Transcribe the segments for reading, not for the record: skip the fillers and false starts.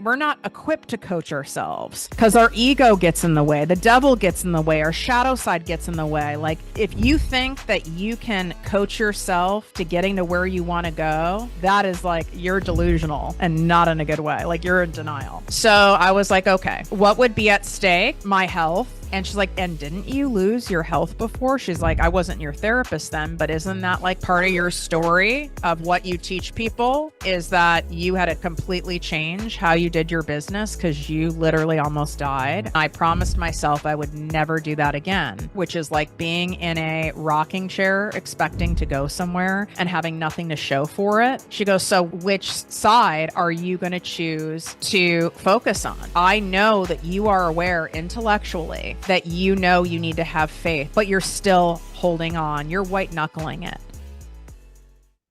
we're not equipped to coach ourselves because our ego gets in the way. The devil gets in the way. Our shadow side gets in the way. Like if you think that you can coach yourself to getting to where you want to go, that is like, you're delusional and not in a good way. Like you're in denial. So I was like, okay, what would be at stake? My health. And she's like, and didn't you lose your health before? She's like, I wasn't your therapist then, but isn't that like part of your story of what you teach people is that you had to completely change how you did your business because you literally almost died. I promised myself I would never do that again, which is like being in a rocking chair, expecting to go somewhere and having nothing to show for it. She goes, so which side are you going to choose to focus on? I know that you are aware intellectually that you know you need to have faith, but you're still holding on. You're white knuckling it.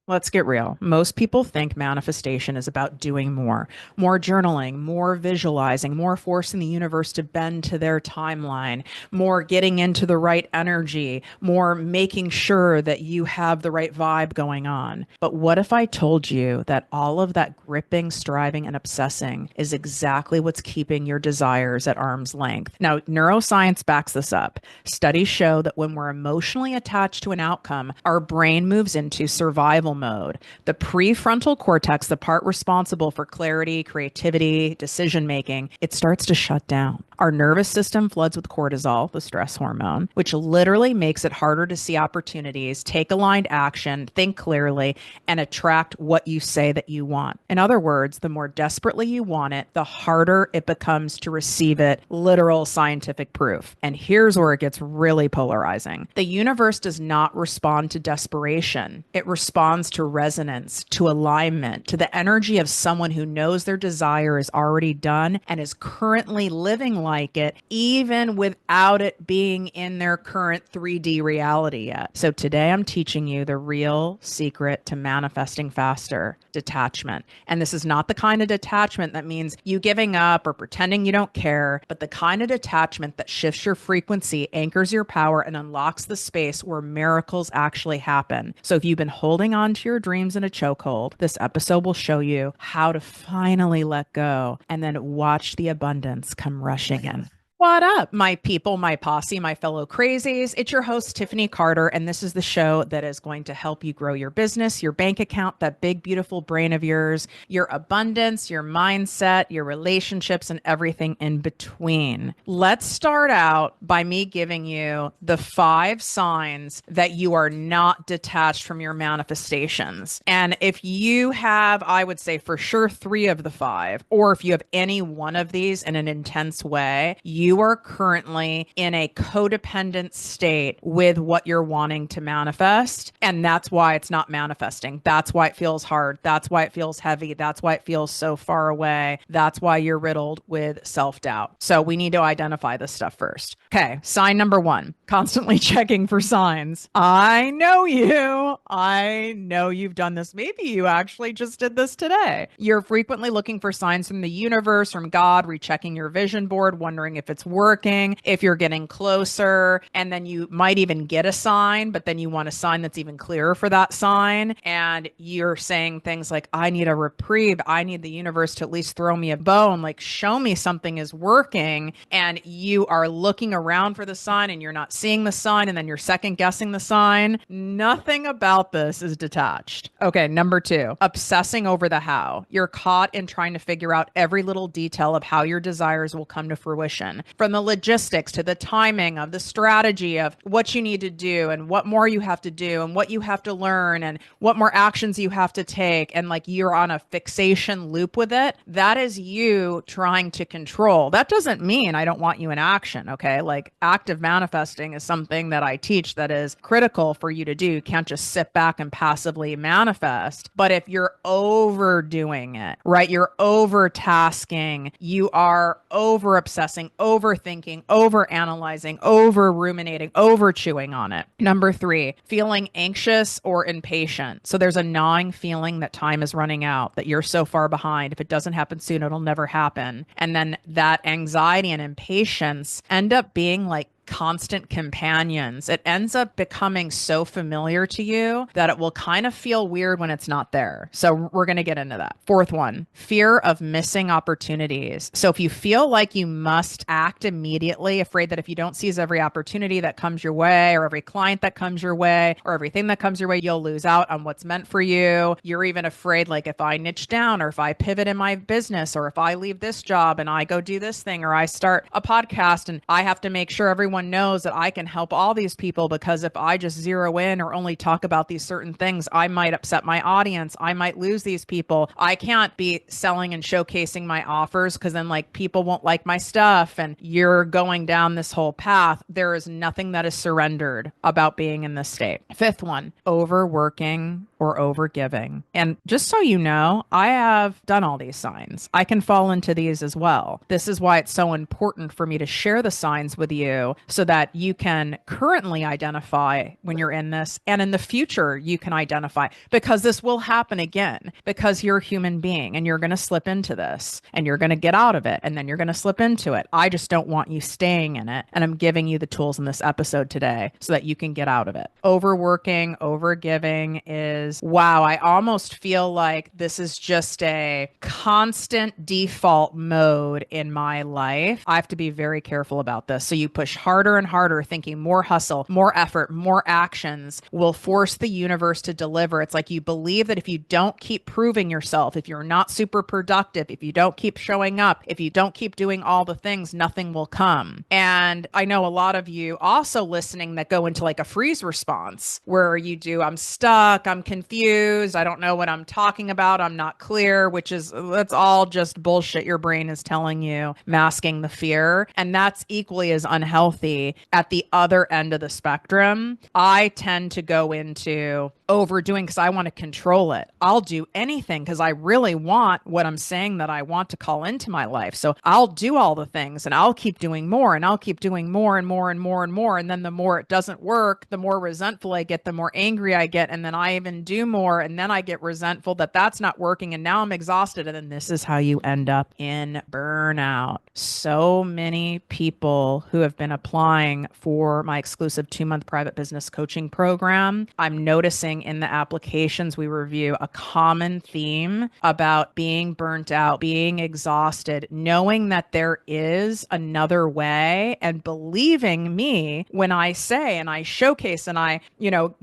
Let's get real. Most people think manifestation is about doing more journaling, more visualizing, more forcing the universe to bend to their timeline, more getting into the right energy, more making sure that you have the right vibe going on. But what if I told you that all of that gripping, striving, and obsessing is exactly what's keeping your desires at arm's length? Now, neuroscience backs this up. Studies show that when we're emotionally attached to an outcome, our brain moves into survival mode. The prefrontal cortex, the part responsible for clarity, creativity, decision making, it starts to shut down. Our nervous system floods with cortisol, the stress hormone, which literally makes it harder to see opportunities, take aligned action, think clearly, and attract what you say that you want. In other words, the more desperately you want it, the harder it becomes to receive it, literal scientific proof. And here's where it gets really polarizing. The universe does not respond to desperation. It responds to resonance, to alignment, to the energy of someone who knows their desire is already done and is currently living like it, even without it being in their current 3D reality yet. So today I'm teaching you the real secret to manifesting faster: detachment. And this is not the kind of detachment that means you giving up or pretending you don't care, but the kind of detachment that shifts your frequency, anchors your power, and unlocks the space where miracles actually happen. So if you've been holding on to your dreams in a chokehold, this episode will show you how to finally let go and then watch the abundance come rushing in. What up, my people, my posse, my fellow crazies? It's your host, Tiffany Carter, and this is the show that is going to help you grow your business, your bank account, that big, beautiful brain of yours, your abundance, your mindset, your relationships, and everything in between. Let's start out by me giving you the 5 signs that you are not detached from your manifestations. And if you have, I would say for sure 3 of the 5, or if you have any one of these in an intense way, you are currently in a codependent state with what you're wanting to manifest. And that's why it's not manifesting. That's why it feels hard. That's why it feels heavy. That's why it feels so far away. That's why you're riddled with self-doubt. So we need to identify this stuff first. Okay. Sign number 1, constantly checking for signs. I know you. I know you've done this. Maybe you actually just did this today. You're frequently looking for signs from the universe, from God, rechecking your vision board, wondering if it's working, if you're getting closer, and then you might even get a sign, but then you want a sign that's even clearer for that sign. And you're saying things like, I need a reprieve. I need the universe to at least throw me a bone, like show me something is working. And you are looking around for the sign and you're not seeing the sign, and then you're second guessing the sign. Nothing about this is detached. Okay, number 2, obsessing over the how. You're caught in trying to figure out every little detail of how your desires will come to fruition, from the logistics to the timing of the strategy of what you need to do and what more you have to do and what you have to learn and what more actions you have to take. And like you're on a fixation loop with it. That is you trying to control. That doesn't mean I don't want you in action. Okay. Like active manifesting is something that I teach that is critical for you to do. You can't just sit back and passively manifest. But if you're overdoing it, right? You're over tasking, you are over obsessing, overthinking, over analyzing, over ruminating, over chewing on it. Number 3, feeling anxious or impatient. So there's a gnawing feeling that time is running out, that you're so far behind. If it doesn't happen soon, it'll never happen. And then that anxiety and impatience end up being like constant companions. It ends up becoming so familiar to you that it will kind of feel weird when it's not there. So we're going to get into that. Fourth one, fear of missing opportunities. So if you feel like you must act immediately, afraid that if you don't seize every opportunity that comes your way, or every client that comes your way, or everything that comes your way, you'll lose out on what's meant for you. You're even afraid, like, if I niche down, or if I pivot in my business, or if I leave this job and I go do this thing, or I start a podcast and I have to make sure everyone knows that I can help all these people, because if I just zero in or only talk about these certain things, I might upset my audience. I might lose these people. I can't be selling and showcasing my offers because then, like, people won't like my stuff. And you're going down this whole path. There is nothing that is surrendered about being in this state. Fifth one, overworking or overgiving. And just so you know, I have done all these signs. I can fall into these as well. This is why it's so important for me to share the signs with you so that you can currently identify when you're in this, and in the future you can identify, because this will happen again, because you're a human being and you're going to slip into this and you're going to get out of it and then you're going to slip into it. I just don't want you staying in it. And I'm giving you the tools in this episode today so that you can get out of it. Overworking, overgiving is, wow, I almost feel like this is just a constant default mode in my life. I have to be very careful about this. So you push harder and harder, thinking more hustle, more effort, more actions will force the universe to deliver. It's like you believe that if you don't keep proving yourself, if you're not super productive, if you don't keep showing up, if you don't keep doing all the things, nothing will come. And I know a lot of you also listening that go into like a freeze response where you do, I'm stuck, I'm confused, I don't know what I'm talking about, I'm not clear, which is, that's all just bullshit your brain is telling you, masking the fear. And that's equally as unhealthy at the other end of the spectrum. I tend to go into overdoing because I want to control it. I'll do anything because I really want what I'm saying that I want to call into my life. So I'll do all the things and I'll keep doing more and I'll keep doing more and more and more and more. And then the more it doesn't work, the more resentful I get, the more angry I get. And then I even do more. And then I get resentful that that's not working. And now I'm exhausted. And then this is how you end up in burnout. So many people who have been applying for my exclusive 2-month private business coaching program, I'm noticing in the applications we review a common theme about being burnt out, being exhausted, knowing that there is another way, and believing me when I say and I showcase and I,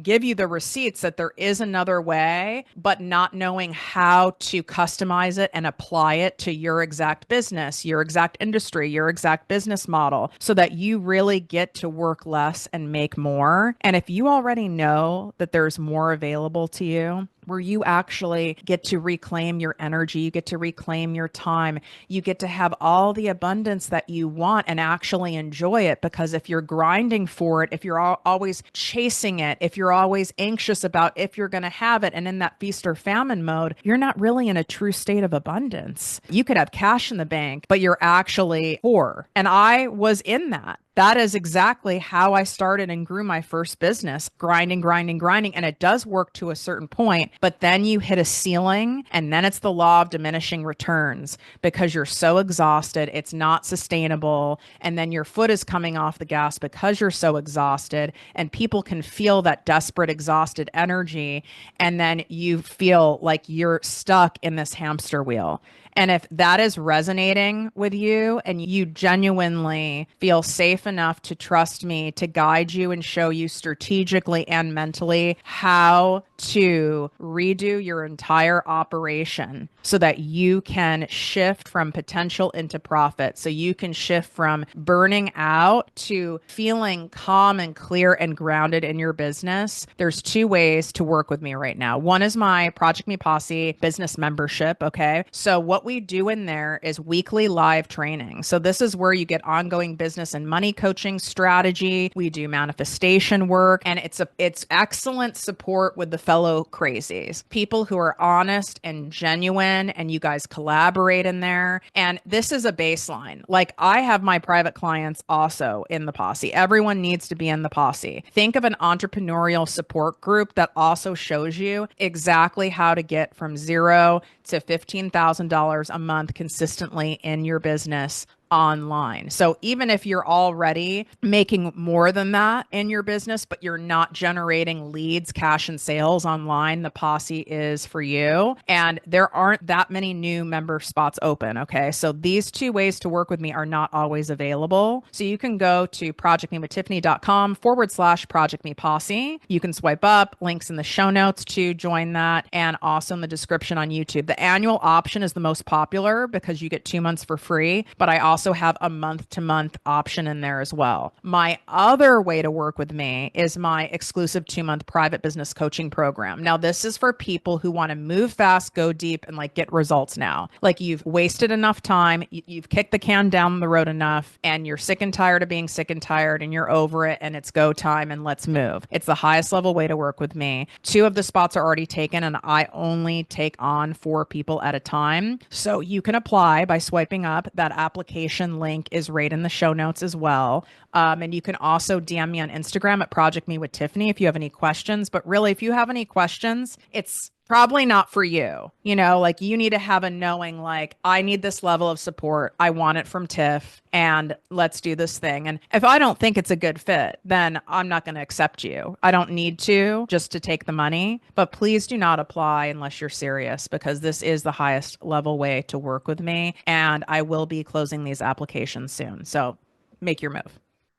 give you the receipts that there is another way, but not knowing how to customize it and apply it to your exact business, your exact industry, your exact business model, so that you really get to work less and make more. And if you already know that there's more available to you, where you actually get to reclaim your energy, you get to reclaim your time, you get to have all the abundance that you want and actually enjoy it. Because if you're grinding for it, if you're always chasing it, if you're always anxious about if you're going to have it and in that feast or famine mode, you're not really in a true state of abundance. You could have cash in the bank, but you're actually poor. And I was in that. That is exactly how I started and grew my first business, grinding. And it does work to a certain point, but then you hit a ceiling and then it's the law of diminishing returns because you're so exhausted. It's not sustainable. And then your foot is coming off the gas because you're so exhausted, and people can feel that desperate, exhausted energy. And then you feel like you're stuck in this hamster wheel. And if that is resonating with you and you genuinely feel safe enough to trust me to guide you and show you strategically and mentally how to redo your entire operation so that you can shift from potential into profit, so you can shift from burning out to feeling calm and clear and grounded in your business, there's 2 ways to work with me right now. One is my ProjectME Posse business membership. Okay. So what we do in there is weekly live training. So this is where you get ongoing business and money coaching strategy. We do manifestation work, and it's excellent support with the fellow crazies, people who are honest and genuine, and you guys collaborate in there. And this is a baseline. Like, I have my private clients also in the posse. Everyone needs to be in the posse. Think of an entrepreneurial support group that also shows you exactly how to get from $0 to $15,000 a month consistently in your business online. So even if you're already making more than that in your business, but you're not generating leads, cash, and sales online, the Posse is for you. And there aren't that many new member spots open. Okay. So these two ways to work with me are not always available. So you can go to projectmewithtiffany.com/Project Me Posse. You can swipe up, links in the show notes to join that, and also in the description on YouTube. The annual option is the most popular because you get 2 months for free, but I also have a month-to-month option in there as well. My other way to work with me is my exclusive 2-month private business coaching program. Now, this is for people who want to move fast, go deep, and like get results now. Like you've wasted enough time, you've kicked the can down the road enough, and you're sick and tired of being sick and tired, and you're over it, and it's go time, and let's move. It's the highest level way to work with me. 2 of the spots are already taken, and I only take on 4 people at a time. So you can apply by swiping up. That application link is right in the show notes as well. And you can also DM me on Instagram at Project Me with Tiffany if you have any questions. But really, if you have any questions, it's probably not for you. You know, like you need to have a knowing, like, I need this level of support. I want it from Tiff, and let's do this thing. And if I don't think it's a good fit, then I'm not going to accept you. I don't need to just to take the money, but please do not apply unless you're serious, because this is the highest level way to work with me. And I will be closing these applications soon. So make your move.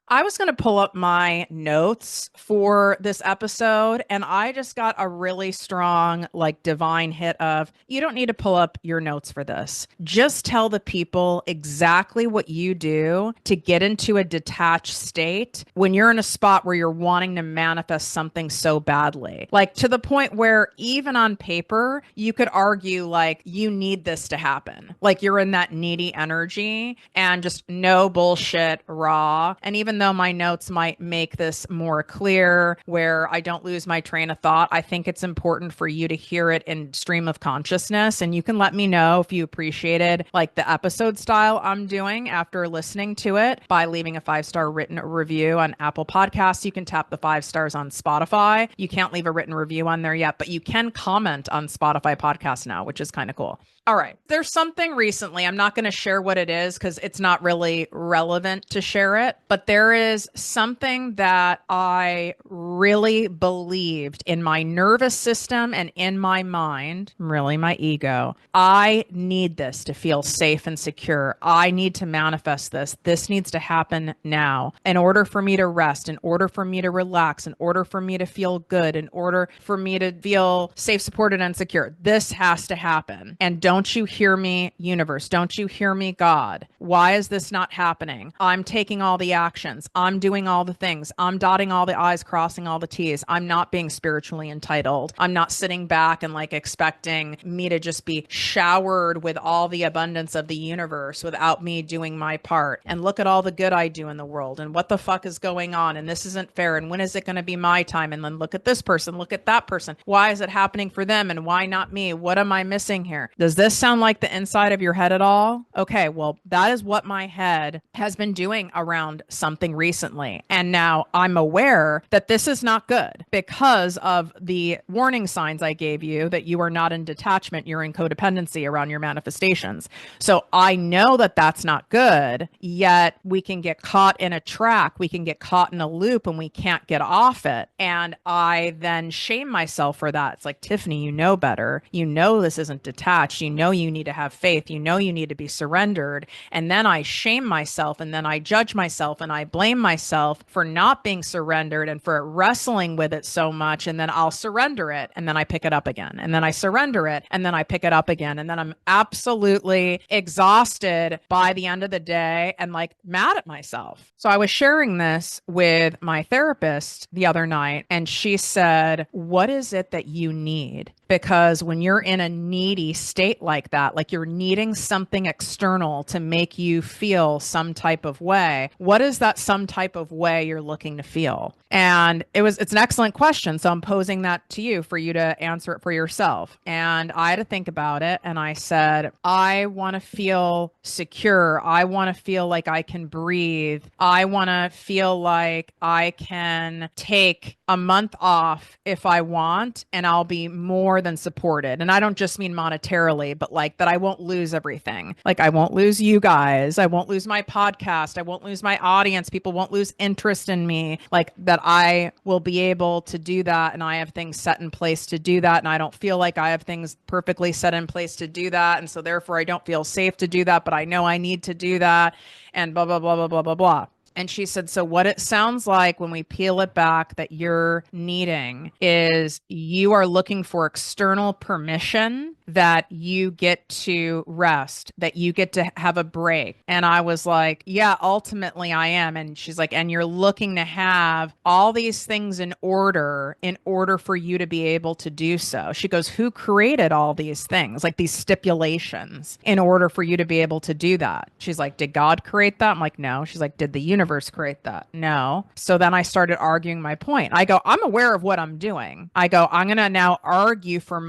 I was going to pull up my notes for this episode, and I just got a really strong, like, divine hit of, you don't need to pull up your notes for this. Just tell the people exactly what you do to get into a detached state when you're in a spot where you're wanting to manifest something so badly. Like to the point where even on paper, you could argue like you need this to happen. Like you're in that needy energy and just no bullshit, raw. And even though my notes might make this more clear where I don't lose my train of thought, I think it's important for you to hear it in stream of consciousness. And you can let me know if you appreciated like the episode style I'm doing after listening to it by leaving a 5-star written review on Apple Podcasts. You can tap the 5 stars on Spotify. You can't leave a written review on there yet, but you can comment on Spotify podcasts now, which is kind of cool. All right. There's something recently, I'm not going to share what it is because it's not really relevant to share it, but there is something that I really believed in my nervous system and in my mind, really my ego. I need this to feel safe and secure. I need to manifest this. This needs to happen now in order for me to rest, in order for me to relax, in order for me to feel good, in order for me to feel safe, supported, and secure. This has to happen. And don't you hear me, universe? Don't you hear me, God? Why is this not happening? I'm taking all the actions. I'm doing all the things. I'm dotting all the I's, crossing all the T's. I'm not being spiritually entitled. I'm not sitting back and like expecting me to just be showered with all the abundance of the universe without me doing my part. And look at all the good I do in the world and what the fuck is going on. And this isn't fair. And when is it going to be my time? And then look at this person, look at that person. Why is it happening for them? And why not me? What am I missing here? Does this sound like the inside of your head at all? Okay, well, that is what my head has been doing around something recently. And now I'm aware that this is not good because of the warning signs I gave you that you are not in detachment, you're in codependency around your manifestations. So I know that that's not good, yet we can get caught in a track, we can get caught in a loop and we can't get off it. And I then shame myself for that. It's like, Tiffany, you know better. You know this isn't detached. You know you need to have faith. You know you need to be surrendered. And then I shame myself and then I judge myself and I blame myself for not being surrendered and for wrestling with it so much. And then I'll surrender it and then I pick it up again. And then I surrender it and then I pick it up again. And then I'm absolutely exhausted by the end of the day and like mad at myself. So I was sharing this with my therapist the other night and she said, what is it that you need? Because when you're in a needy state like that, like you're needing something external to make you feel some type of way, what is that some type of way you're looking to feel? And it's an excellent question. So I'm posing that to you for you to answer it for yourself. And I had to think about it. And I said, I want to feel secure. I want to feel like I can breathe. I want to feel like I can take a month off if I want, and I'll be more than supported. And I don't just mean monetarily, monetarily, but like that I won't lose everything. Like I won't lose you guys. I won't lose my podcast. I won't lose my audience. People won't lose interest in me. Like that I will be able to do that. And I have things set in place to do that. And I don't feel like I have things perfectly set in place to do that. And so therefore I don't feel safe to do that, but I know I need to do that. And blah, blah, blah, blah, blah, blah, blah. And she said, so what it sounds like when we peel it back that you're needing is you are looking for external permission that you get to rest, that you get to have a break. And I was like, yeah, ultimately I am. And she's like, and you're looking to have all these things in order for you to be able to do so. She goes, who created all these things, like these stipulations in order for you to be able to do that? She's like, did God create that? I'm like, no. She's like, did the universe create that? No. So then I started arguing my point. I go, I'm aware of what I'm doing. I go, I'm going to now argue for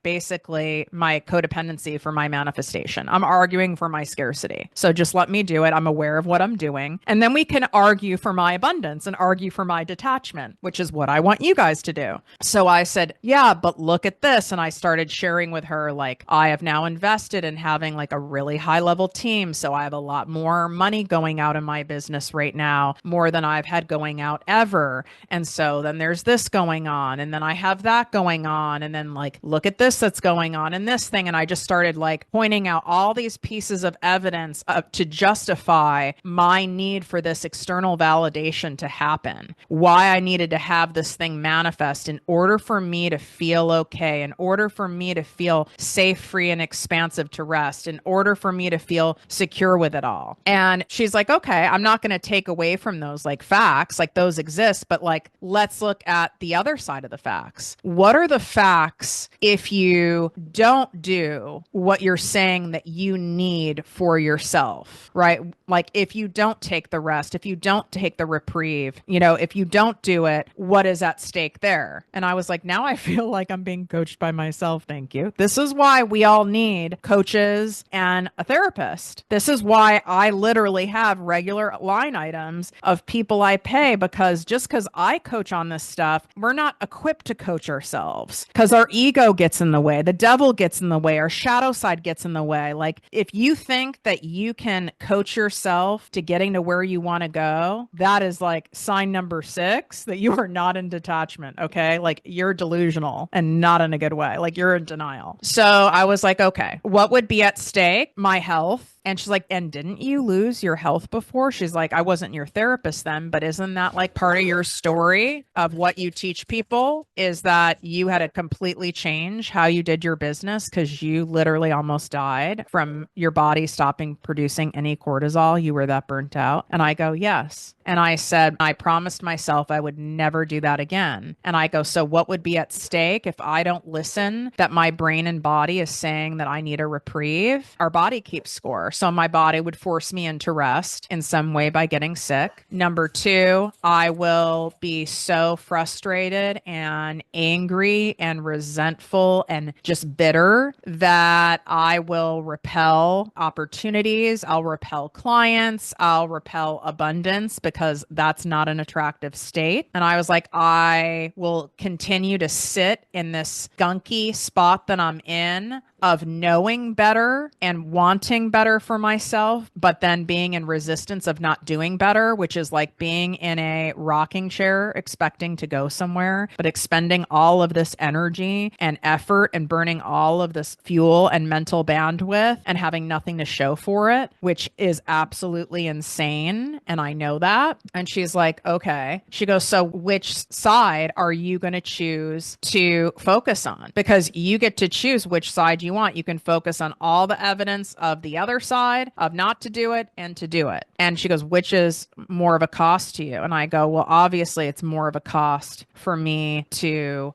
basically my codependency, for my manifestation. I'm arguing for my scarcity. So just let me do it. I'm aware of what I'm doing. And then we can argue for my abundance and argue for my detachment, which is what I want you guys to do. So I said, yeah, but look at this. And I started sharing with her, like, I have now invested in having like a really high level team. So I have a lot more money going out in my business right now, more than I've had going out ever. And so then there's this going on. And then I have that going on. And then like, look at this that's going on in this thing. And I just started like pointing out all these pieces of evidence to justify my need for this external validation to happen, why I needed to have this thing manifest in order for me to feel okay, in order for me to feel safe, free, and expansive to rest, in order for me to feel secure with it all. And she's like, okay, I'm not going to take away from those like facts, like those exist, but like, let's look at the other side of the facts. What are the facts if you don't do what you're saying that you need for yourself, right? Like if you don't take the rest, if you don't take the reprieve, if you don't do it, what is at stake there? And I was like, now I feel like I'm being coached by myself. Thank you. This is why we all need coaches and a therapist. This is why I literally have regular line items of people I pay, because just because I coach on this stuff, we're not equipped to coach ourselves because our ego gets in the way. The devil gets in the way. Our shadow side gets in the way. Like if you think that you can coach yourself to getting to where you want to go, that is like sign number 6 that you are not in detachment. Okay. Like you're delusional and not in a good way. Like you're in denial. So I was like, okay, what would be at stake? My health. And she's like, and didn't you lose your health before? She's like, I wasn't your therapist then, but isn't that like part of your story of what you teach people is that you had to completely change how you did your business because you literally almost died from your body stopping producing any cortisol. You were that burnt out. And I go, yes. And I said, I promised myself I would never do that again. And I go, so what would be at stake if I don't listen that my brain and body is saying that I need a reprieve? Our body keeps score. So my body would force me into rest in some way by getting sick. Number 2, I will be so frustrated and angry and resentful and just bitter that I will repel opportunities. I'll repel clients. I'll repel abundance because that's not an attractive state. And I was like, I will continue to sit in this gunky spot that I'm in of knowing better and wanting better for myself, but then being in resistance of not doing better, which is like being in a rocking chair expecting to go somewhere, but expending all of this energy and effort and burning all of this fuel and mental bandwidth and having nothing to show for it, which is absolutely insane. And I know that. And she's like, okay. She goes, so which side are you going to choose to focus on? Because you get to choose which side you want. You can focus on all the evidence of the other side of not to do it and to do it. And she goes, which is more of a cost to you? And I go, well, obviously it's more of a cost for me to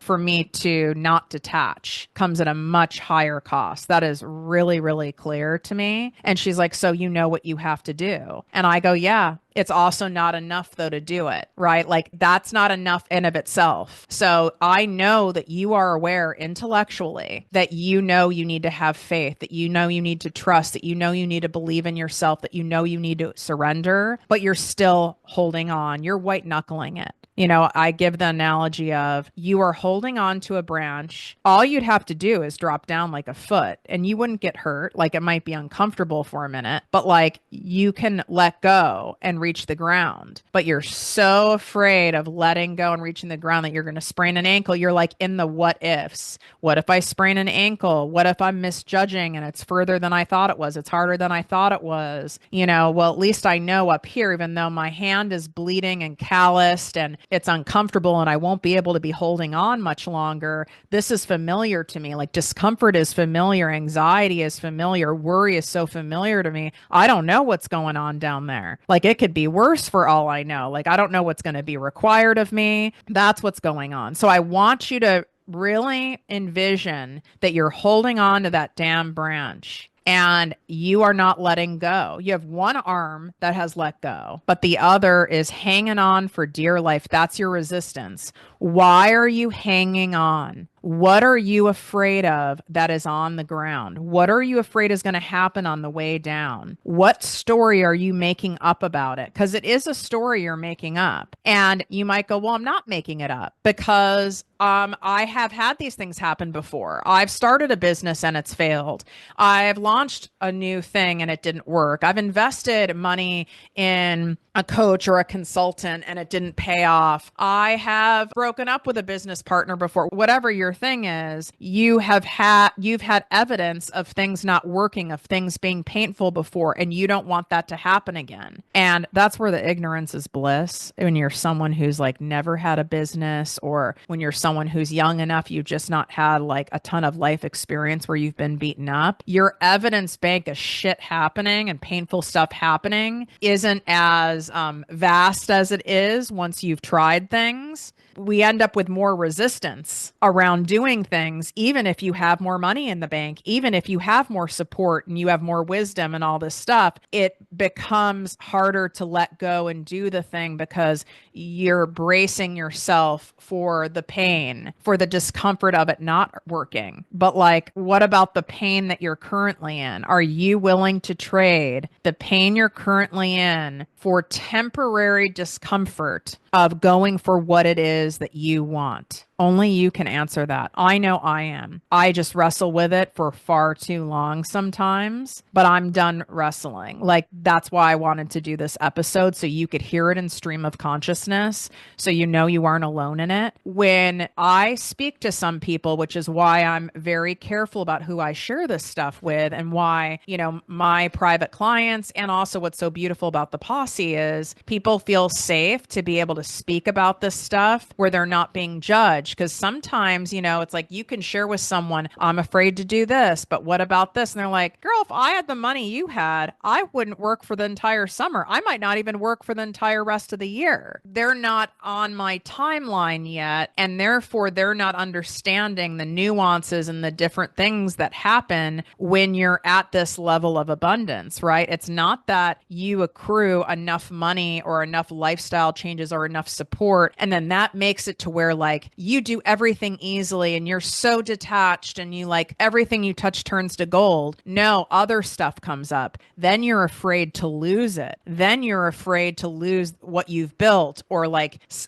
not detach. Comes at a much higher cost. That is really, really clear to me. And she's like, so you know what you have to do. And I go, yeah. It's also not enough though to do it, right? Like that's not enough in of itself. So I know that you are aware intellectually that you know you need to have faith, that you know you need to trust, that you know you need to believe in yourself, that you know you need to surrender, but you're still holding on. You're white knuckling it. I give the analogy of you are holding on to a branch. All you'd have to do is drop down like a foot and you wouldn't get hurt. Like it might be uncomfortable for a minute, but like you can let go and reach the ground. But you're so afraid of letting go and reaching the ground that you're going to sprain an ankle. You're like in the what ifs. What if I sprain an ankle? What if I'm misjudging and it's further than I thought it was? It's harder than I thought it was. Well, at least I know up here, even though my hand is bleeding and calloused and it's uncomfortable and I won't be able to be holding on much longer, this is familiar to me. Like discomfort is familiar, anxiety is familiar, worry is so familiar to me. I don't know what's going on down there. Like it could be worse for all I know. Like I don't know what's going to be required of me. That's what's going on. So I want you to really envision that you're holding on to that damn branch and you are not letting go. You have one arm that has let go, but the other is hanging on for dear life. That's your resistance. Why are you hanging on? What are you afraid of that is on the ground? What are you afraid is going to happen on the way down? What story are you making up about it? Because it is a story you're making up. And you might go, well, I'm not making it up because I have had these things happen before. I've started a business and it's failed. I've launched a new thing and it didn't work. I've invested money in a coach or a consultant and it didn't pay off. I have broken up with a business partner before. Whatever your thing is, you've had evidence of things not working, of things being painful before, and you don't want that to happen again. And that's where the ignorance is bliss. When you're someone who's like never had a business, or when you're someone who's young enough, you've just not had like a ton of life experience where you've been beaten up, your evidence bank of shit happening and painful stuff happening isn't as vast as it is once you've tried things. We end up with more resistance around doing things, even if you have more money in the bank, even if you have more support and you have more wisdom and all this stuff, it becomes harder to let go and do the thing because you're bracing yourself for the pain, for the discomfort of it not working. But like, what about the pain that you're currently in? Are you willing to trade the pain you're currently in for temporary discomfort of going for what it is that you want? Only you can answer that. I know I am. I just wrestle with it for far too long sometimes, but I'm done wrestling. Like, that's why I wanted to do this episode, so you could hear it in stream of consciousness, so you know you aren't alone in it. When I speak to some people, which is why I'm very careful about who I share this stuff with, and why, my private clients, and also what's so beautiful about the posse is people feel safe to be able to speak about this stuff where they're not being judged. Because sometimes, it's like you can share with someone, I'm afraid to do this, but what about this? And they're like, girl, if I had the money you had, I wouldn't work for the entire summer. I might not even work for the entire rest of the year. They're not on my timeline yet. And therefore, they're not understanding the nuances and the different things that happen when you're at this level of abundance, right? It's not that you accrue enough money or enough lifestyle changes or enough support, and then that makes it to where like you do everything easily and you're so detached and you like everything you touch turns to gold. No, other stuff comes up. Then you're afraid to lose it. Then you're afraid to lose what you've built, or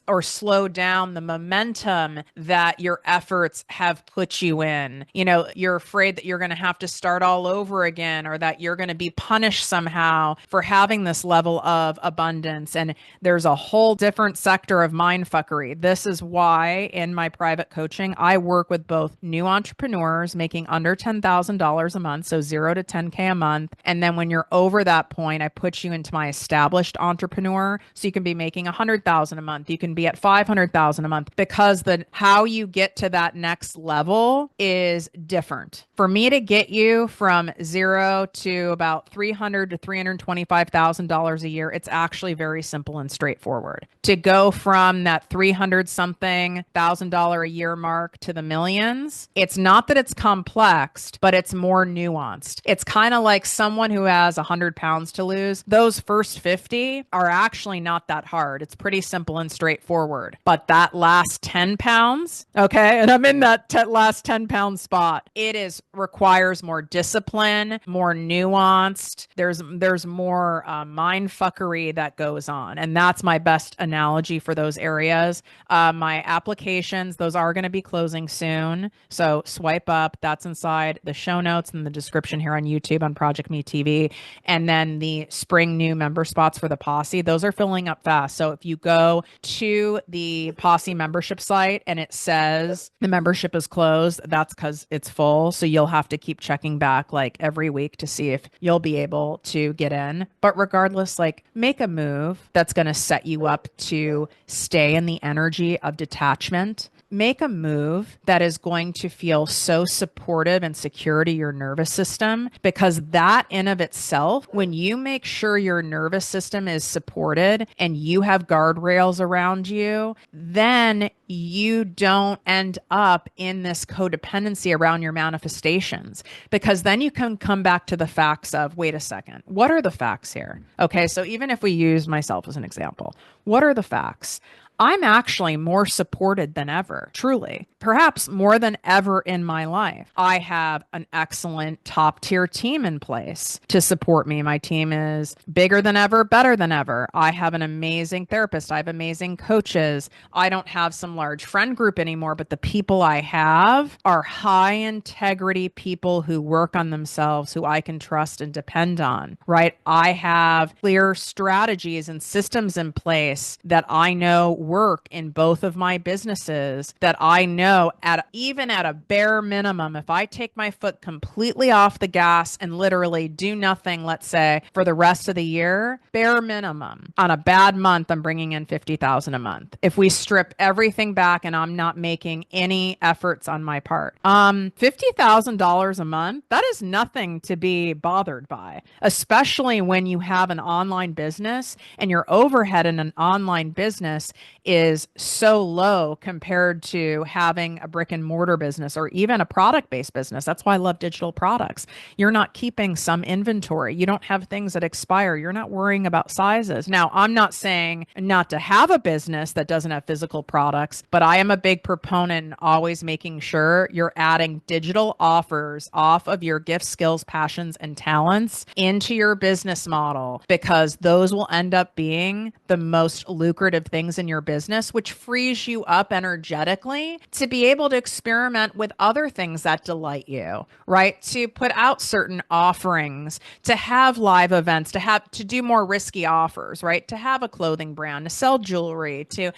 or slow down the momentum that your efforts have put you in. You're afraid that you're going to have to start all over again, or that you're going to be punished somehow for having this level of abundance. And there's a whole different sector of mindfuckery. This is why in my private coaching, I work with both new entrepreneurs making under $10,000 a month, so 0 to 10K a month. And then when you're over that point, I put you into my established entrepreneur. So you can be making 100,000 a month. You can be at 500,000 a month, because how you get to that next level is different. For me to get you from 0 to about $300,000 to $325,000 a year, it's actually very simple and straightforward. To go from that 300 something thousand $50,000 a year mark to the millions, it's not that it's complex, but it's more nuanced. It's kind of like someone who has 100 pounds to lose. Those first 50 are actually not that hard. It's pretty simple and straightforward. But that last 10 pounds, okay, and I'm in that last 10-pound spot, it is requires more discipline, more nuanced. There's more mind fuckery that goes on. And that's my best analogy for those areas. My applications, those are going to be closing soon. So swipe up. That's inside the show notes and the description here on YouTube on ProjectME TV. And then the spring new member spots for the Posse, those are filling up fast. So if you go to the Posse membership site and it says the membership is closed, that's because it's full. So you'll have to keep checking back like every week to see if you'll be able to get in. But regardless, like make a move that's going to set you up to stay in the energy of detachment. Make a move that is going to feel so supportive and secure to your nervous system, because that in of itself, when you make sure your nervous system is supported and you have guardrails around you, then you don't end up in this codependency around your manifestations, because then you can come back to the facts of, wait a second, what are the facts here? Okay, so even if we use myself as an example, what are the facts? I'm actually more supported than ever, truly, perhaps more than ever in my life. I have an excellent top tier team in place to support me. My team is bigger than ever, better than ever. I have an amazing therapist. I have amazing coaches. I don't have some large friend group anymore, but the people I have are high integrity people who work on themselves, who I can trust and depend on, right? I have clear strategies and systems in place that I know work in both of my businesses, that I know even at a bare minimum, if I take my foot completely off the gas and literally do nothing, let's say for the rest of the year, bare minimum, on a bad month, I'm bringing in 50,000 a month. If we strip everything back and I'm not making any efforts on my part, $50,000 a month, that is nothing to be bothered by, especially when you have an online business and your overhead in an online business is so low compared to having a brick and mortar business or even a product-based business. That's why I love digital products. You're not keeping some inventory. You don't have things that expire. You're not worrying about sizes. Now, I'm not saying not to have a business that doesn't have physical products, but I am a big proponent in always making sure you're adding digital offers off of your gifts, skills, passions, and talents into your business model, because those will end up being the most lucrative things in your business, which frees you up energetically to be able to experiment with other things that delight you, right? To put out certain offerings, to have live events, to do more risky offers, right? To have a clothing brand, to sell jewelry, to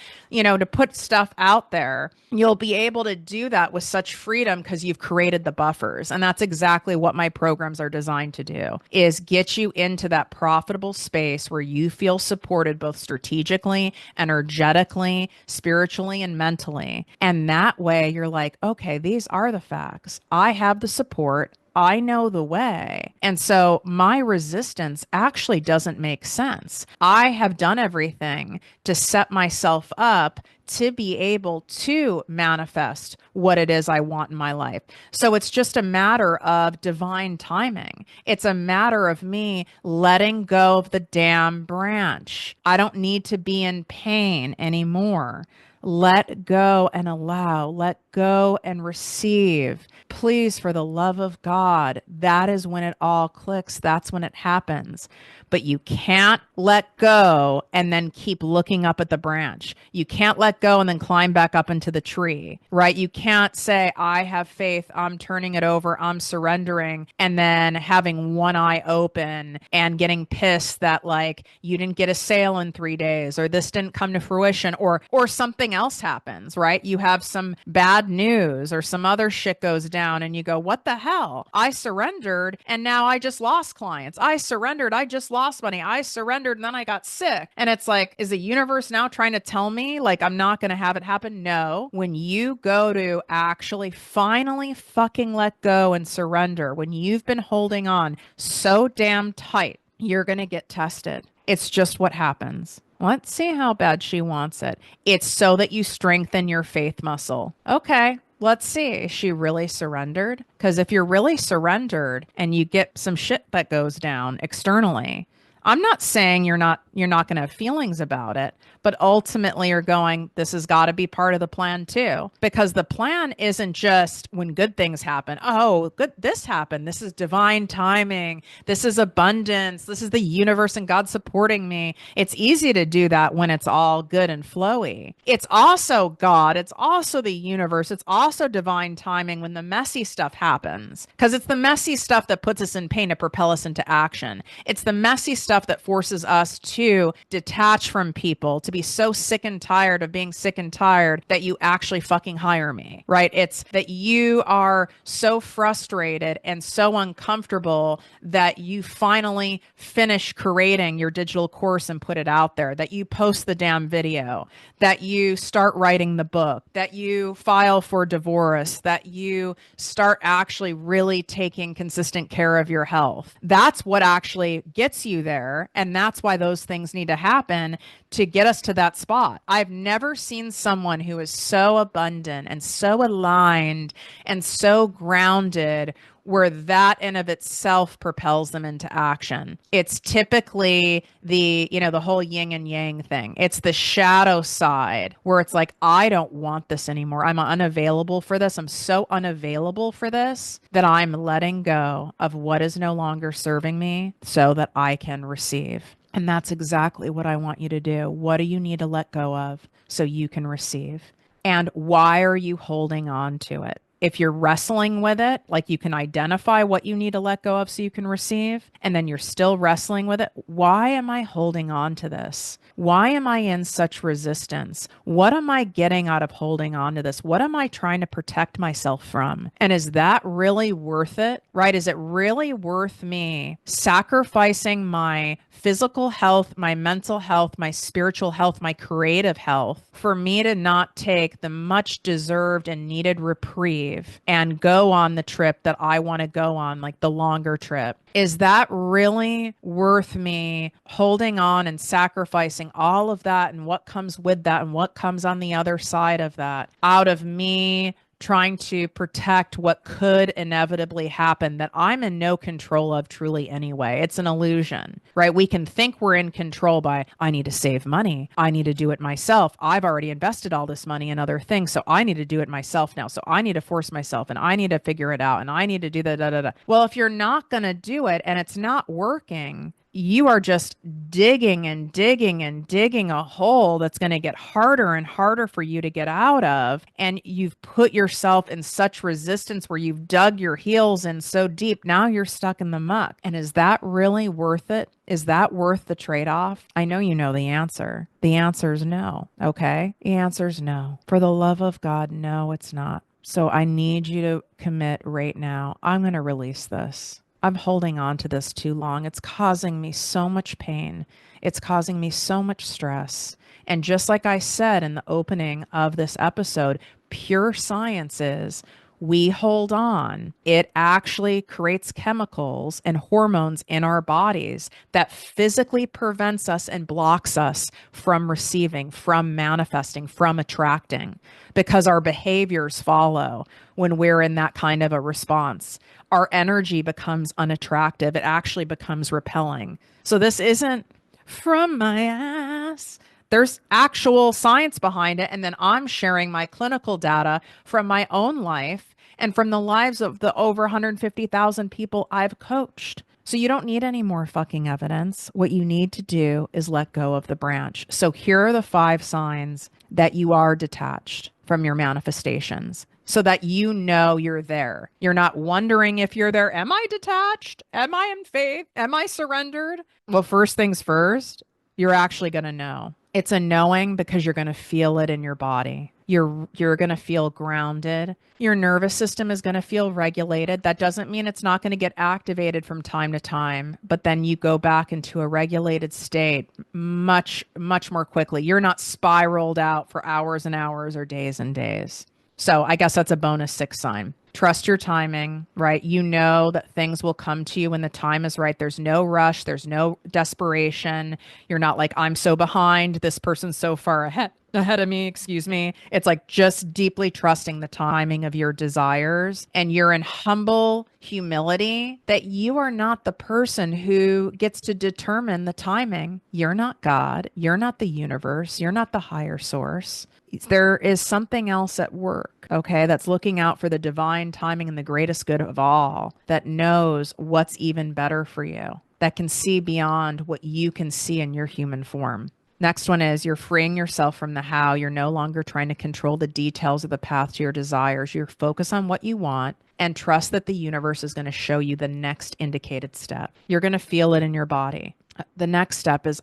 put stuff out there. You'll be able to do that with such freedom because you've created the buffers. And that's exactly what my programs are designed to do, is get you into that profitable space where you feel supported both strategically, energetically, spiritually, and mentally. And that way you're like, okay, these are the facts. I have the support. I know the way. And so my resistance actually doesn't make sense. I have done everything to set myself up to be able to manifest what it is I want in my life. So it's just a matter of divine timing. It's a matter of me letting go of the damn branch. I don't need to be in pain anymore. Let go and allow, let go and receive. Please, for the love of God, that is when it all clicks. That's when it happens. But you can't let go and then keep looking up at the branch. You can't let go and then climb back up into the tree, right? You can't say, I have faith, I'm turning it over, I'm surrendering, and then having one eye open and getting pissed that like you didn't get a sale in 3 days, or this didn't come to fruition, or something else happens, right? You have some bad news or some other shit goes down and you go, what the hell? I surrendered and now I just lost clients. I surrendered, I just lost money. I surrendered and then I got sick. And it's like, is the universe now trying to tell me like I'm not going to have it happen? No. When you go to actually finally fucking let go and surrender, when you've been holding on so damn tight You're going to get tested. It's just what happens. Let's see how bad she wants it. It's so that you strengthen your faith muscle. Okay, let's see. Is she really surrendered? Because if you're really surrendered and you get some shit that goes down externally, I'm not saying you're not going to have feelings about it, but ultimately you're going, this has got to be part of the plan too. Because the plan isn't just when good things happen. Oh, good, this happened. This is divine timing. This is abundance. This is the universe and God supporting me. It's easy to do that when it's all good and flowy. It's also God. It's also the universe. It's also divine timing when the messy stuff happens. Because it's the messy stuff that puts us in pain to propel us into action. It's the messy stuff that forces us to detach from people, to be so sick and tired of being sick and tired that you actually fucking hire me, right? It's that you are so frustrated and so uncomfortable that you finally finish creating your digital course and put it out there, that you post the damn video, that you start writing the book, that you file for divorce, that you start actually really taking consistent care of your health. That's what actually gets you there. And that's why those things need to happen to get us to that spot. I've never seen someone who is so abundant and so aligned and so grounded where that in of itself propels them into action. It's typically the whole yin and yang thing. It's the shadow side where it's like, I don't want this anymore. I'm unavailable for this. I'm so unavailable for this that I'm letting go of what is no longer serving me so that I can receive. And that's exactly what I want you to do. What do you need to let go of so you can receive? And why are you holding on to it? If you're wrestling with it, like you can identify what you need to let go of so you can receive, and then you're still wrestling with it. Why am I holding on to this? Why am I in such resistance? What am I getting out of holding on to this? What am I trying to protect myself from? And is that really worth it? Right? Is it really worth me sacrificing my physical health, my mental health, my spiritual health, my creative health for me to not take the much deserved and needed reprieve and go on the trip that I want to go on, like the longer trip? Is that really worth me holding on and sacrificing all of that and what comes with that and what comes on the other side of that out of me trying to protect what could inevitably happen that I'm in no control of truly anyway? It's an illusion, right? We can think we're in control by, I need to save money. I need to do it myself. I've already invested all this money in other things, so I need to do it myself now. So I need to force myself and I need to figure it out and I need to do the da da da. Well, if you're not going to do it and it's not working, you are just digging and digging and digging a hole that's going to get harder and harder for you to get out of. And you've put yourself in such resistance where you've dug your heels in so deep. Now you're stuck in the muck. And is that really worth it? Is that worth the trade-off? I know you know the answer. The answer is no. Okay? The answer is no. For the love of God, no, it's not. So I need you to commit right now. I'm going to release this. I'm holding on to this too long. It's causing me so much pain. It's causing me so much stress. And just like I said in the opening of this episode, pure science is we hold on. It actually creates chemicals and hormones in our bodies that physically prevents us and blocks us from receiving, from manifesting, from attracting, because our behaviors follow when we're in that kind of a response. Our energy becomes unattractive. It actually becomes repelling. So this isn't from my ass. There's actual science behind it. And then I'm sharing my clinical data from my own life and from the lives of the over 150,000 people I've coached. So you don't need any more fucking evidence. What you need to do is let go of the branch. So here are the 5 signs that you are detached from your manifestations so that you know you're there. You're not wondering if you're there. Am I detached? Am I in faith? Am I surrendered? Well, first things first, you're actually going to know. It's a knowing because you're going to feel it in your body. You're going to feel grounded. Your nervous system is going to feel regulated. That doesn't mean it's not going to get activated from time to time, but then you go back into a regulated state much, much more quickly. You're not spiraled out for hours and hours or days and days. So I guess that's a bonus 6 sign. Trust your timing, right? You know that things will come to you when the time is right. There's no rush, there's no desperation. You're not like, I'm so behind, this person's so far ahead of me, excuse me. It's like just deeply trusting the timing of your desires, and you're in humble humility that you are not the person who gets to determine the timing. You're not God, you're not the universe, you're not the higher source. There is something else at work, okay, that's looking out for the divine timing and the greatest good of all, that knows what's even better for you, that can see beyond what you can see in your human form. Next one is you're freeing yourself from the how. You're no longer trying to control the details of the path to your desires. You're focused on what you want and trust that the universe is going to show you the next indicated step. You're going to feel it in your body. The next step is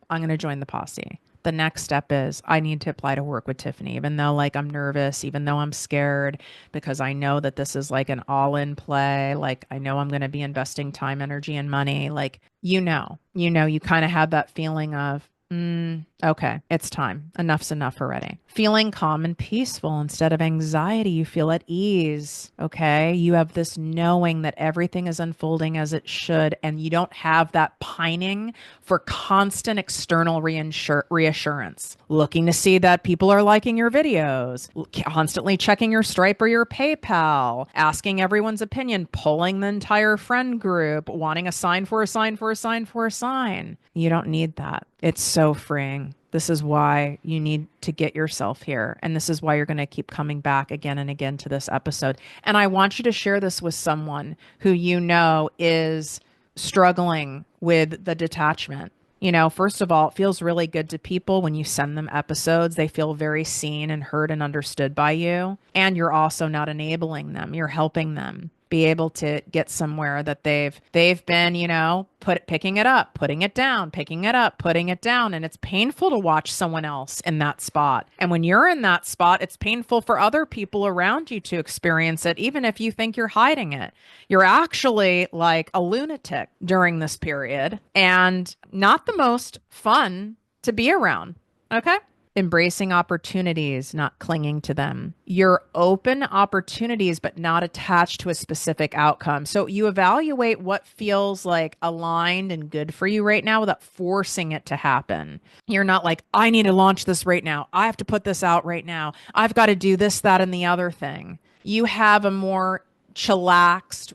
I'm going to join the posse. The next step is I need to apply to work with Tiffany, even though like I'm nervous, even though I'm scared, because I know that this is like an all in play. Like I know I'm going to be investing time, energy, and money. Like, you kind of have that feeling of, okay, it's time. Enough's enough already. Feeling calm and peaceful instead of anxiety. You feel at ease. Okay. You have this knowing that everything is unfolding as it should, and you don't have that pining for constant external reassurance, looking to see that people are liking your videos, constantly checking your Stripe or your PayPal, asking everyone's opinion, polling the entire friend group, wanting a sign for a sign for a sign for a sign. You don't need that. It's so freeing. This is why you need to get yourself here. And this is why you're going to keep coming back again and again to this episode. And I want you to share this with someone who you know is struggling with the detachment. First of all, it feels really good to people when you send them episodes. They feel very seen and heard and understood by you. And you're also not enabling them. You're helping them be able to get somewhere that they've been, picking it up, putting it down, picking it up, putting it down. And it's painful to watch someone else in that spot. And when you're in that spot, it's painful for other people around you to experience it, even if you think you're hiding it. You're actually like a lunatic during this period and not the most fun to be around. Okay. Embracing opportunities, not clinging to them. You're open opportunities, but not attached to a specific outcome. So you evaluate what feels like aligned and good for you right now without forcing it to happen. You're not like, I need to launch this right now. I have to put this out right now. I've got to do this, that, and the other thing. You have a more chillaxed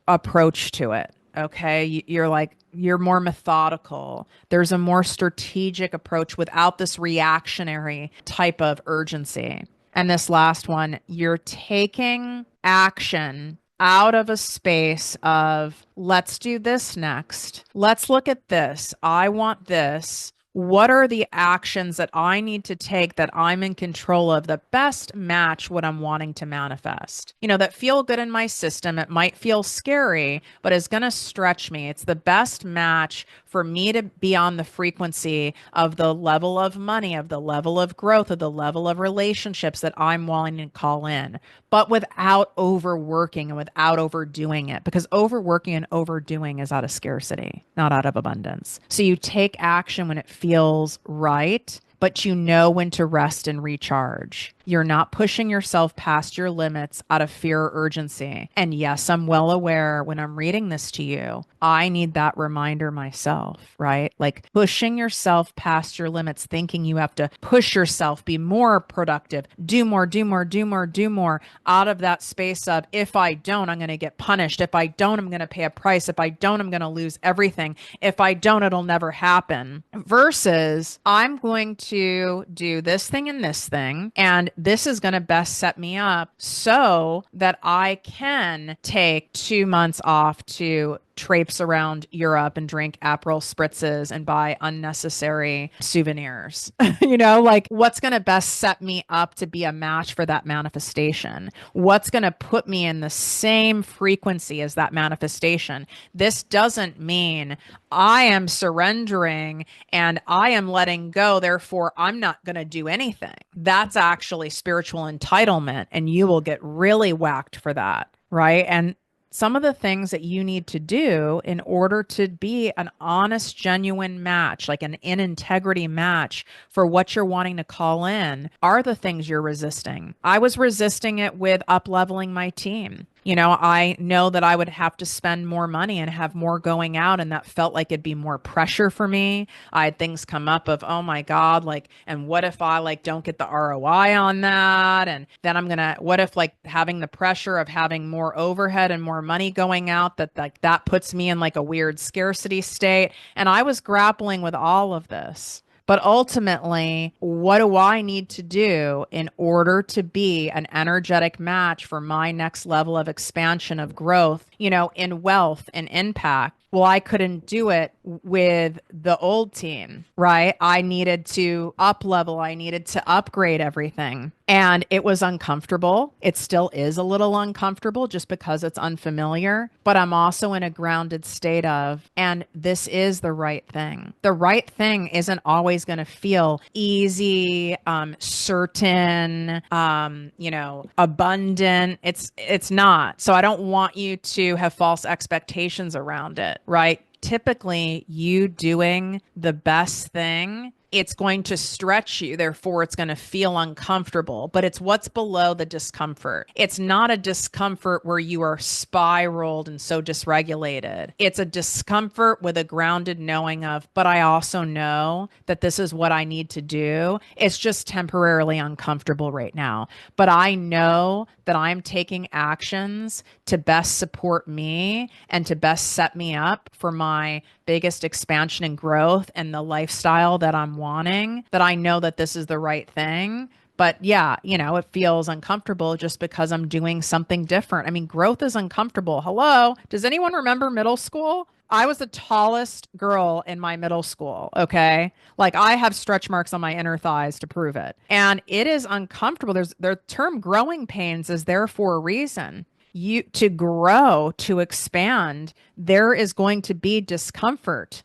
approach to it. Okay. You're more methodical. There's a more strategic approach without this reactionary type of urgency. And this last one, you're taking action out of a space of let's do this next. Let's look at this. I want this. What are the actions that I need to take that I'm in control of that best match what I'm wanting to manifest? That feel good in my system. It might feel scary, but it's going to stretch me. It's the best match for me to be on the frequency of the level of money, of the level of growth, of the level of relationships that I'm wanting to call in, but without overworking and without overdoing it, because overworking and overdoing is out of scarcity, not out of abundance. So you take action when it feels right, but you know when to rest and recharge. You're not pushing yourself past your limits out of fear or urgency. And yes, I'm well aware when I'm reading this to you, I need that reminder myself, right? Like pushing yourself past your limits, thinking you have to push yourself, be more productive, do more, do more, do more, do more, out of that space of, if I don't, I'm going to get punished. If I don't, I'm going to pay a price. If I don't, I'm going to lose everything. If I don't, it'll never happen. Versus I'm going to do this thing and this thing, and this is going to best set me up so that I can take 2 months off to traipse around Europe and drink Aperol spritzes and buy unnecessary souvenirs. Like what's going to best set me up to be a match for that manifestation? What's going to put me in the same frequency as that manifestation? This doesn't mean I am surrendering and I am letting go, therefore I'm not going to do anything. That's actually spiritual entitlement, and you will get really whacked for that, right? And some of the things that you need to do in order to be an honest, genuine match, like an in integrity match for what you're wanting to call in, are the things you're resisting. I was resisting it with up leveling my team. I know that I would have to spend more money and have more going out, and that felt like it'd be more pressure for me. I had things come up of, oh my God, like, and what if I like don't get the ROI on that? And then what if like having the pressure of having more overhead and more money going out, that like that puts me in like a weird scarcity state. And I was grappling with all of this. But ultimately, what do I need to do in order to be an energetic match for my next level of expansion of growth, in wealth and impact? Well, I couldn't do it with the old team, right? I needed to up level, I needed to upgrade everything. And it was uncomfortable. It still is a little uncomfortable just because it's unfamiliar, but I'm also in a grounded state of, and this is the right thing. The right thing isn't always going to feel easy, certain, abundant. It's not. So I don't want you to have false expectations around it, right? Typically, you doing the best thing, it's going to stretch you. Therefore, it's going to feel uncomfortable, but it's what's below the discomfort. It's not a discomfort where you are spiraled and so dysregulated. It's a discomfort with a grounded knowing of, but I also know that this is what I need to do. It's just temporarily uncomfortable right now. But I know that I'm taking actions to best support me and to best set me up for my biggest expansion and growth and the lifestyle that I'm wanting, that I know that this is the right thing. But yeah, it feels uncomfortable just because I'm doing something different. I mean, growth is uncomfortable. Hello. Does anyone remember middle school? I was the tallest girl in my middle school. Okay. Like I have stretch marks on my inner thighs to prove it. And it is uncomfortable. The term growing pains is there for a reason. To grow, to expand, there is going to be discomfort.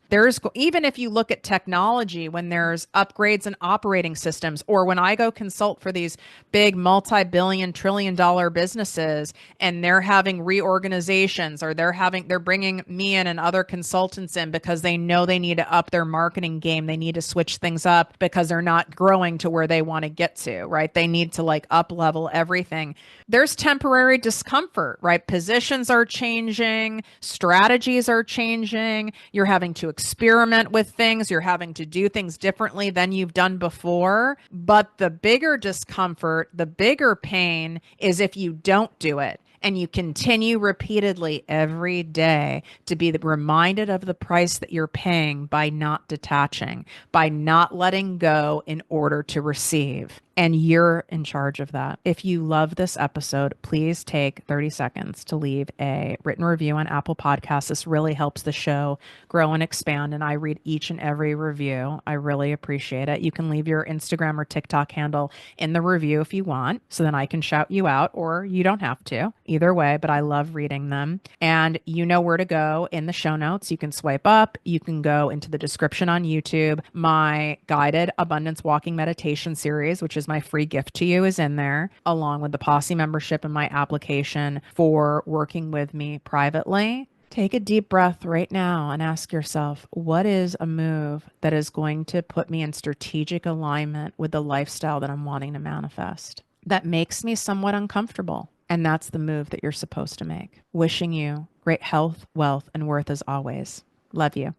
Even if you look at technology, when there's upgrades in operating systems, or when I go consult for these big multi-billion, trillion-dollar businesses, and they're having reorganizations, or they're bringing me in and other consultants in because they know they need to up their marketing game. They need to switch things up because they're not growing to where they want to get to, right? They need to like up level everything. There's temporary discomfort, right? Positions are changing, strategies are changing. You're having to experiment with things. You're having to do things differently than you've done before. But the bigger discomfort, the bigger pain is if you don't do it. And you continue repeatedly every day to be reminded of the price that you're paying by not detaching, by not letting go in order to receive. And you're in charge of that. If you love this episode, please take 30 seconds to leave a written review on Apple Podcasts. This really helps the show grow and expand, and I read each and every review. I really appreciate it. You can leave your Instagram or TikTok handle in the review if you want, so then I can shout you out, or you don't have to. Either way, but I love reading them. And you know where to go in the show notes. You can swipe up. You can go into the description on YouTube. My guided abundance walking meditation series, which is my free gift to you, is in there, along with the Posse membership and my application for working with me privately. Take a deep breath right now and ask yourself, what is a move that is going to put me in strategic alignment with the lifestyle that I'm wanting to manifest, that makes me somewhat uncomfortable? And that's the move that you're supposed to make. Wishing you great health, wealth, and worth as always. Love you.